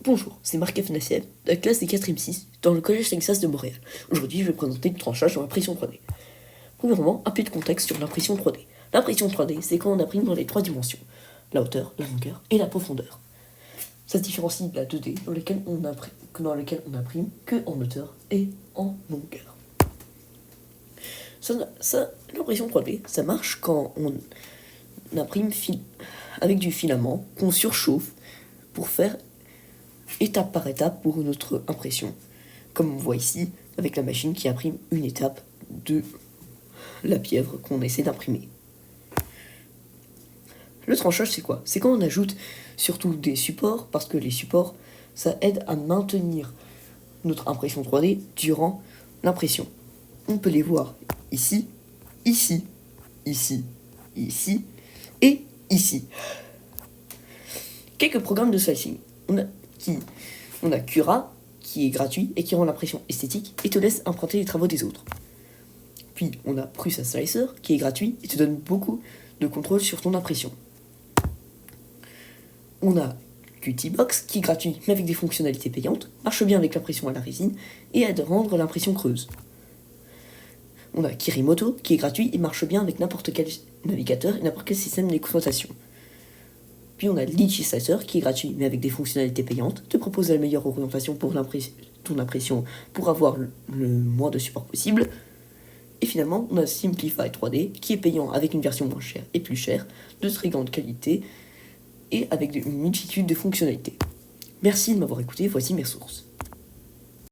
Bonjour, c'est Marc Afnasiev, de la classe des 4e 6, dans le collège Texas de Montréal. Aujourd'hui, je vais présenter le tranchage sur l'impression 3D. Premièrement, un peu de contexte sur l'impression 3D. L'impression 3D, c'est quand on imprime dans les 3 dimensions, la hauteur, la longueur et la profondeur. Ça se différencie de la 2D, dans laquelle on imprime que en hauteur et en longueur. L'impression 3D, ça marche quand on imprime avec du filament qu'on surchauffe pour faire étape par étape pour notre impression, comme on voit ici avec la machine qui imprime une étape de la pièvre qu'on essaie d'imprimer. Le tranchage, c'est quoi? C'est quand on ajoute surtout des supports, parce que les supports, ça aide à maintenir notre impression 3D durant l'impression. On peut les voir ici, ici, ici, ici et ici. Quelques programmes de slicing. On a Cura, qui est gratuit et qui rend l'impression esthétique et te laisse emprunter les travaux des autres. Puis on a Prusa Slicer, qui est gratuit et te donne beaucoup de contrôle sur ton impression. On a Qt-Box, qui est gratuit mais avec des fonctionnalités payantes, marche bien avec l'impression à la résine et aide à rendre l'impression creuse. On a Kirimoto, qui est gratuit et marche bien avec n'importe quel navigateur et n'importe quel système d'exploitation. Puis on a Litchi Slicer, qui est gratuit mais avec des fonctionnalités payantes, te propose la meilleure orientation pour ton impression pour avoir le moins de support possible. Et finalement, on a Simplify 3D, qui est payant avec une version moins chère et plus chère, de très grande qualité et avec une multitude de fonctionnalités. Merci de m'avoir écouté, voici mes sources.